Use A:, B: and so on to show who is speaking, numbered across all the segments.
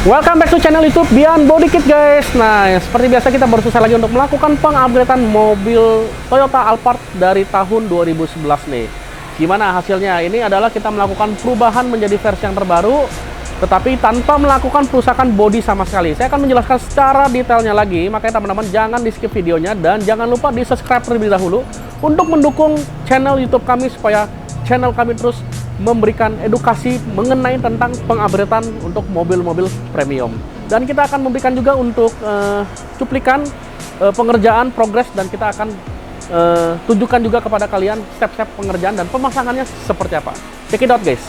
A: Welcome back to channel YouTube Beyond Body Kit, guys. Nah, seperti biasa kita baru selesai lagi untuk melakukan pengupgradean mobil Toyota Alphard dari tahun 2011 nih. Gimana hasilnya? Ini adalah kita melakukan perubahan menjadi versi yang terbaru, tetapi tanpa melakukan perusakan bodi sama sekali. Saya akan menjelaskan secara detailnya lagi, makanya teman-teman jangan di skip videonya dan jangan lupa di subscribe terlebih dahulu untuk mendukung channel YouTube kami supaya channel kami terus memberikan edukasi mengenai tentang pengupgradean untuk mobil-mobil premium. Dan kita akan memberikan juga untuk cuplikan pengerjaan progres, dan kita akan tunjukkan juga kepada kalian step-step pengerjaan dan pemasangannya seperti apa. Check it out, guys.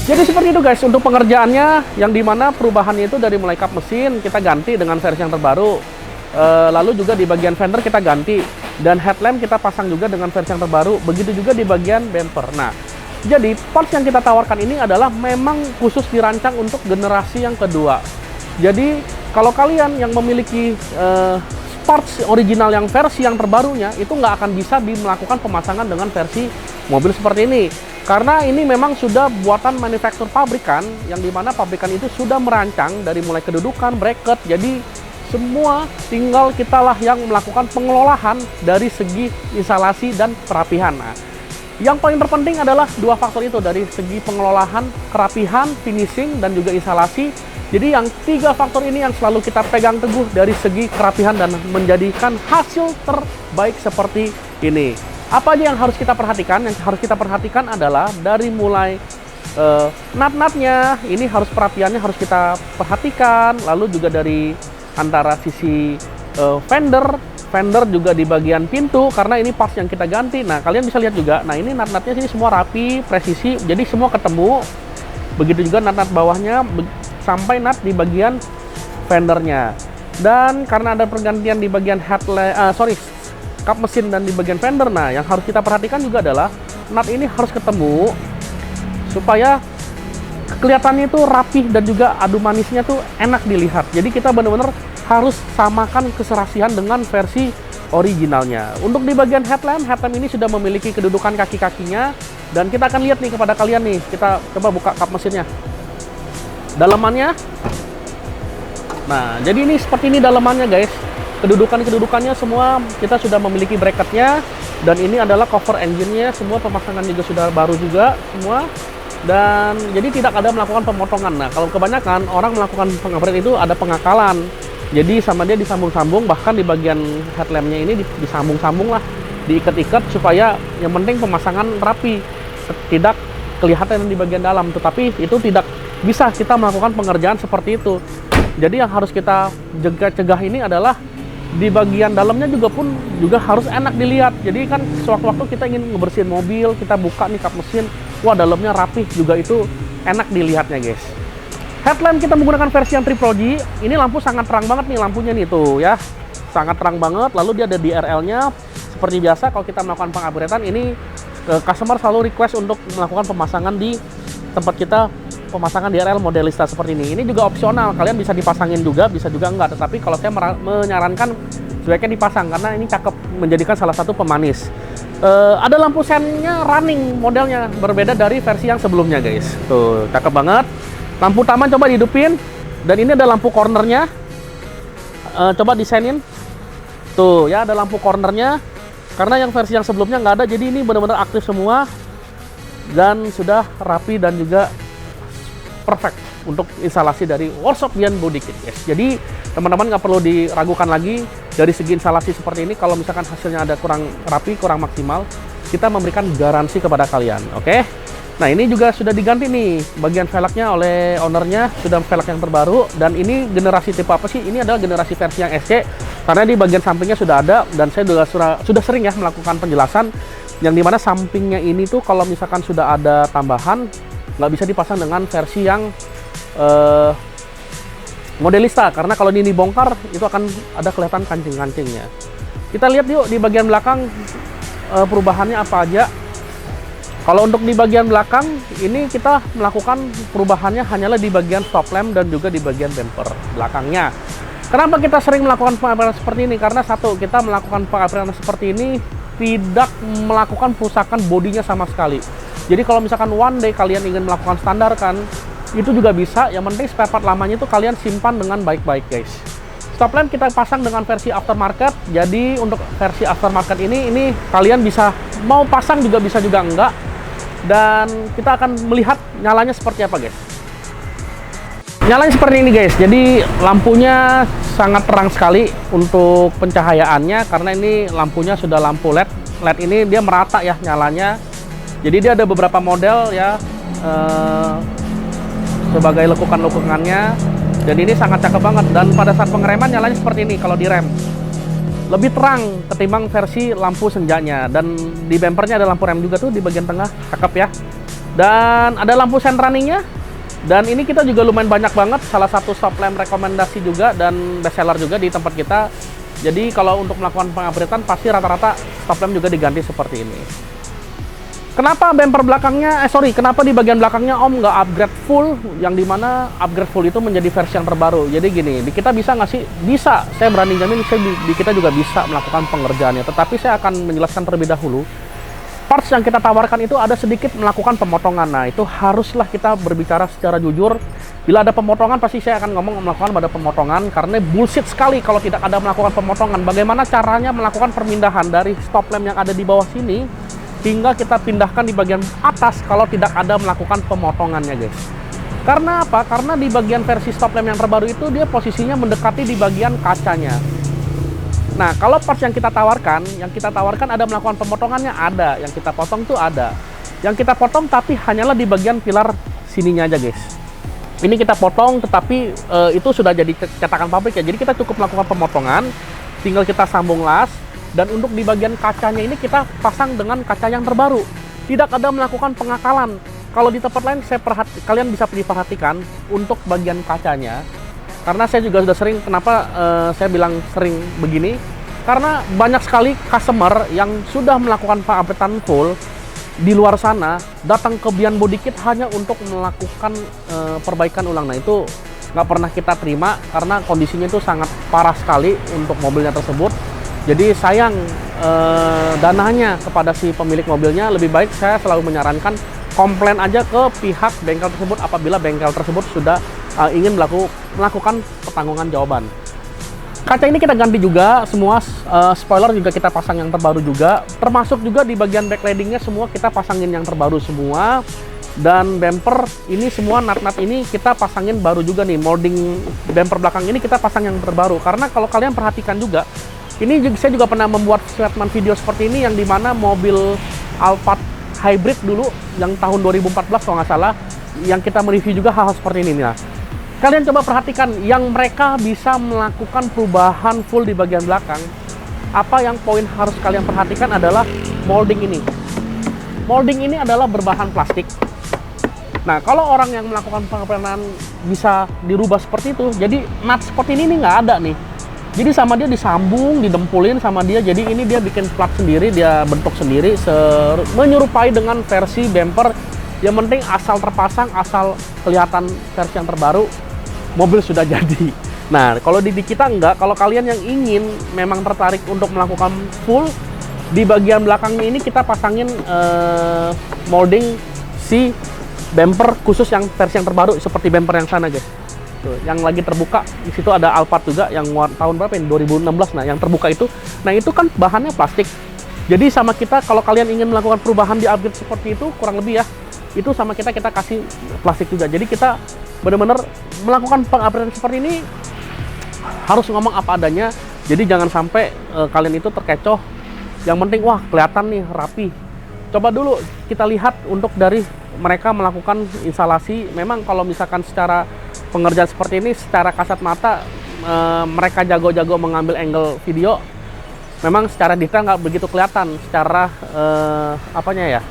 A: Jadi seperti itu, guys, untuk pengerjaannya, yang dimana perubahannya itu dari mulai kap mesin kita ganti dengan versi yang terbaru, lalu juga di bagian fender kita ganti, dan headlamp kita pasang juga dengan versi yang terbaru, begitu juga di bagian bumper. Nah, jadi parts yang kita tawarkan ini adalah memang khusus dirancang untuk generasi yang kedua. Jadi kalau kalian yang memiliki parts original yang versi yang terbarunya, itu nggak akan bisa melakukan pemasangan dengan versi mobil seperti ini. Karena ini memang sudah buatan manufaktur pabrikan, yang dimana pabrikan itu sudah merancang dari mulai kedudukan, bracket, jadi semua tinggal kitalah yang melakukan pengelolaan dari segi instalasi dan perapihan. Nah, yang paling terpenting adalah dua faktor itu, dari segi pengelolaan, kerapihan, finishing, dan juga instalasi. Jadi yang tiga faktor ini yang selalu kita pegang teguh dari segi kerapihan dan menjadikan hasil terbaik seperti ini. Apa aja yang harus kita perhatikan? Yang harus kita perhatikan adalah dari mulai nut-nutnya, ini harus perapiannya harus kita perhatikan. Lalu juga dari antara sisi fender juga di bagian pintu, karena ini parts yang kita ganti. Nah, kalian bisa lihat juga, nah ini nut-nutnya sini semua rapi, presisi, jadi semua ketemu. Begitu juga nut-nut bawahnya sampai nut di bagian fendernya. Dan karena ada pergantian di bagian kap mesin dan di bagian fender, nah yang harus kita perhatikan juga adalah nut ini harus ketemu supaya kelihatannya itu rapih dan juga adu manisnya tuh enak dilihat. Jadi kita benar-benar harus samakan keserasian dengan versi originalnya. Untuk di bagian headlamp ini sudah memiliki kedudukan kaki-kakinya, dan kita akan lihat nih kepada kalian nih. Kita coba buka kap mesinnya, dalamannya. Nah, jadi ini seperti ini dalamannya, guys. Kedudukannya semua kita sudah memiliki bracketnya, dan ini adalah cover engine-nya, semua pemasangan juga sudah baru juga semua, dan jadi tidak ada melakukan pemotongan. Nah, kalau kebanyakan orang melakukan pengupgrade itu ada pengakalan, jadi sama dia disambung-sambung, bahkan di bagian headlamp-nya ini disambung-sambung lah, diikat-ikat supaya yang penting pemasangan rapi, tidak kelihatan di bagian dalam. Tetapi itu tidak bisa kita melakukan pengerjaan seperti itu. Jadi yang harus kita cegah ini adalah di bagian dalamnya juga harus enak dilihat. Jadi kan sewaktu-waktu kita ingin ngebersihin mobil, kita buka nih kap mesin, wah dalamnya rapih, juga itu enak dilihatnya, guys. Headlamp kita menggunakan versi yang Triple G. Ini lampu sangat terang banget nih lampunya nih tuh ya. Sangat terang banget. Lalu dia ada DRL-nya. Seperti biasa kalau kita melakukan pengupgradean ini customer selalu request untuk melakukan pemasangan di tempat kita, pemasangan DRL modelista seperti ini. Ini juga opsional. Kalian bisa dipasangin juga, bisa juga enggak. Tetapi kalau saya menyarankan sebaiknya dipasang karena ini cakep, menjadikan salah satu pemanis. Ada lampu sennya running modelnya, berbeda dari versi yang sebelumnya guys. Tuh cakep banget. Lampu utama coba dihidupin, dan ini ada lampu cornernya. Coba desainin. Tuh ya, ada lampu cornernya. Karena yang versi yang sebelumnya nggak ada, jadi ini benar-benar aktif semua dan sudah rapi dan juga perfect untuk instalasi dari Workshop Beyond Body Kit guys. Jadi teman-teman nggak perlu diragukan lagi dari segi instalasi seperti ini. Kalau misalkan hasilnya ada kurang rapi, kurang maksimal, kita memberikan garansi kepada kalian. Oke? Nah ini juga sudah diganti nih bagian velgnya oleh ownernya, sudah velg yang terbaru. Dan ini generasi tipe apa sih? Ini adalah generasi versi yang SC, karena di bagian sampingnya sudah ada. Dan saya juga sudah sering ya melakukan penjelasan yang dimana sampingnya ini tuh kalau misalkan sudah ada tambahan nggak bisa dipasang dengan versi yang modelista, karena kalau ini dibongkar itu akan ada kelihatan kancing-kancingnya. Kita lihat yuk di bagian belakang perubahannya apa aja. Kalau untuk di bagian belakang ini kita melakukan perubahannya hanyalah di bagian stop lamp dan juga di bagian bumper belakangnya. Kenapa kita sering melakukan pengupgradean seperti ini? Karena satu, kita melakukan pengupgradean seperti ini tidak melakukan perusakan bodinya sama sekali. Jadi kalau misalkan one day kalian ingin melakukan standar kan, itu juga bisa. Yang penting spare part lamanya itu kalian simpan dengan baik-baik guys. Stop lamp kita pasang dengan versi aftermarket. Jadi untuk versi aftermarket ini kalian bisa mau pasang juga bisa juga enggak. Dan kita akan melihat nyalanya seperti apa guys. Nyalanya seperti ini guys. Jadi lampunya sangat terang sekali untuk pencahayaannya, karena ini lampunya sudah lampu LED. LED ini dia merata ya nyalanya. Jadi dia ada beberapa model ya sebagai lekukan-lekukannya, dan ini sangat cakep banget. Dan pada saat pengereman nyalanya seperti ini kalau direm. Lebih terang ketimbang versi lampu senjanya. Dan di bumpernya ada lampu rem juga tuh di bagian tengah, cakep ya. Dan ada lampu sen runningnya. Dan ini kita juga lumayan banyak banget, salah satu stop lamp rekomendasi juga dan best seller juga di tempat kita. Jadi kalau untuk melakukan pengupgradean pasti rata-rata stop lamp juga diganti seperti ini. Kenapa bumper belakangnya, kenapa di bagian belakangnya Om nggak upgrade full, yang dimana upgrade full itu menjadi versi yang terbaru. Jadi gini, di kita bisa nggak sih? Bisa, saya berani jamin di kita juga bisa melakukan pengerjaannya. Tetapi saya akan menjelaskan terlebih dahulu. Parts yang kita tawarkan itu ada sedikit melakukan pemotongan. Nah itu haruslah kita berbicara secara jujur. Bila ada pemotongan pasti saya akan ngomong melakukan pada pemotongan, karena bullshit sekali kalau tidak ada melakukan pemotongan. Bagaimana caranya melakukan perpindahan dari stop lamp yang ada di bawah sini hingga kita pindahkan di bagian atas kalau tidak ada melakukan pemotongannya guys. Karena apa? Karena di bagian versi stop lamp yang terbaru itu dia posisinya mendekati di bagian kacanya. Nah kalau parts yang kita tawarkan ada melakukan pemotongannya, ada. Yang kita potong tuh ada. Yang kita potong tapi hanyalah di bagian pilar sininya aja guys. Ini kita potong tetapi itu sudah jadi cetakan pabrik ya. Jadi kita cukup melakukan pemotongan, tinggal kita sambung las. Dan untuk di bagian kacanya ini kita pasang dengan kaca yang terbaru. Tidak ada melakukan pengakalan. Kalau di tempat lain kalian bisa diperhatikan untuk bagian kacanya. Karena saya juga sudah sering, kenapa saya bilang sering begini? Karena banyak sekali customer yang sudah melakukan pengupgradean full di luar sana datang ke Beyond Body Kit hanya untuk melakukan perbaikan ulang. Nah itu nggak pernah kita terima karena kondisinya itu sangat parah sekali untuk mobilnya tersebut. Jadi sayang dananya kepada si pemilik mobilnya. Lebih baik saya selalu menyarankan komplain aja ke pihak bengkel tersebut apabila bengkel tersebut sudah ingin melakukan pertanggungan jawaban. Kaca ini kita ganti juga semua, spoiler juga kita pasang yang terbaru juga, termasuk juga di bagian backlightingnya semua kita pasangin yang terbaru semua. Dan bumper ini semua nut-nut ini kita pasangin baru juga nih, molding bumper belakang ini kita pasang yang terbaru. Karena kalau kalian perhatikan juga, ini saya juga pernah membuat statement video seperti ini yang dimana mobil Alphard Hybrid dulu yang tahun 2014 kalau nggak salah, yang kita mereview juga hal-hal seperti ini. Nah, kalian coba perhatikan yang mereka bisa melakukan perubahan full di bagian belakang. Apa yang poin harus kalian perhatikan adalah molding ini. Molding ini adalah berbahan plastik. Nah, kalau orang yang melakukan pengupgradean bisa dirubah seperti itu, jadi nut seperti ini nih nggak ada nih. Jadi sama dia disambung, didempulin sama dia, jadi ini dia bikin plat sendiri, dia bentuk sendiri, menyerupai dengan versi bumper. Yang penting asal terpasang, asal kelihatan versi yang terbaru, mobil sudah jadi. Nah, kalau di kita enggak, kalau kalian yang ingin memang tertarik untuk melakukan full, di bagian belakangnya ini kita pasangin molding si bumper khusus yang versi yang terbaru, seperti bumper yang sana guys. Tuh, yang lagi terbuka, di situ ada Alphard juga yang tahun berapa ini? 2016. Nah, yang terbuka itu, nah itu kan bahannya plastik. Jadi sama kita, kalau kalian ingin melakukan perubahan di upgrade seperti itu, kurang lebih ya, itu sama kita kasih plastik juga. Jadi kita benar-benar melakukan pengupgradean seperti ini harus ngomong apa adanya. Jadi jangan sampai kalian itu terkecoh. Yang penting wah kelihatan nih rapi. Coba dulu kita lihat untuk dari mereka melakukan instalasi. Memang kalau misalkan secara pengerjaan seperti ini, secara kasat mata mereka jago-jago mengambil angle video. Memang secara detail nggak begitu kelihatan. Secara apanya ya?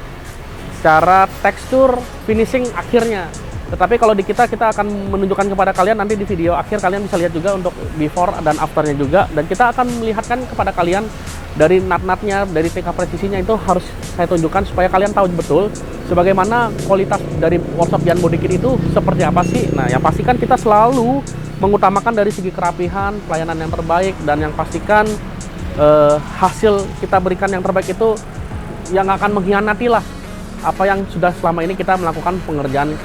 A: Secara tekstur, finishing akhirnya. Tetapi kalau di kita akan menunjukkan kepada kalian nanti di video akhir, kalian bisa lihat juga untuk before dan afternya juga. Dan kita akan melihatkan kepada kalian dari nut-nutnya, dari tingkat presisinya itu harus saya tunjukkan supaya kalian tahu betul sebagaimana kualitas dari workshop Jan Modikin itu seperti apa sih. Nah, yang pastikan kita selalu mengutamakan dari segi kerapihan, pelayanan yang terbaik, dan yang pastikan hasil kita berikan yang terbaik itu yang akan mengkhianati lah apa yang sudah selama ini kita melakukan pengerjaan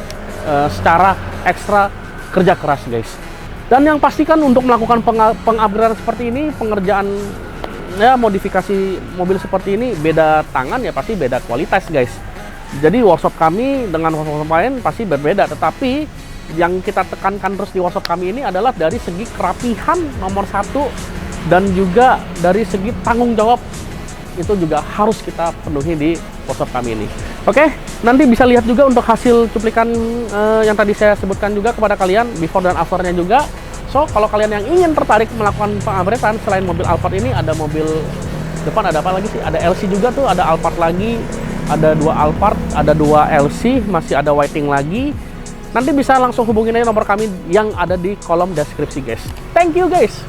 A: secara ekstra kerja keras guys. Dan yang pastikan untuk melakukan pengupgradean seperti ini, pengerjaan ya modifikasi mobil seperti ini, beda tangan ya pasti beda kualitas guys. Jadi workshop kami dengan workshop lain pasti berbeda, tetapi yang kita tekankan terus di workshop kami ini adalah dari segi kerapihan nomor satu, dan juga dari segi tanggung jawab itu juga harus kita penuhi di workshop kami ini. Oke, nanti bisa lihat juga untuk hasil cuplikan yang tadi saya sebutkan juga kepada kalian, before dan afternya juga. So, kalau kalian yang ingin tertarik melakukan pengupgradean selain mobil Alphard ini, ada mobil depan, ada apa lagi sih? Ada LC juga tuh, ada Alphard lagi, ada 2 Alphard, ada 2 LC, masih ada Whiting lagi. Nanti bisa langsung hubungin aja nomor kami yang ada di kolom deskripsi guys. Thank you guys!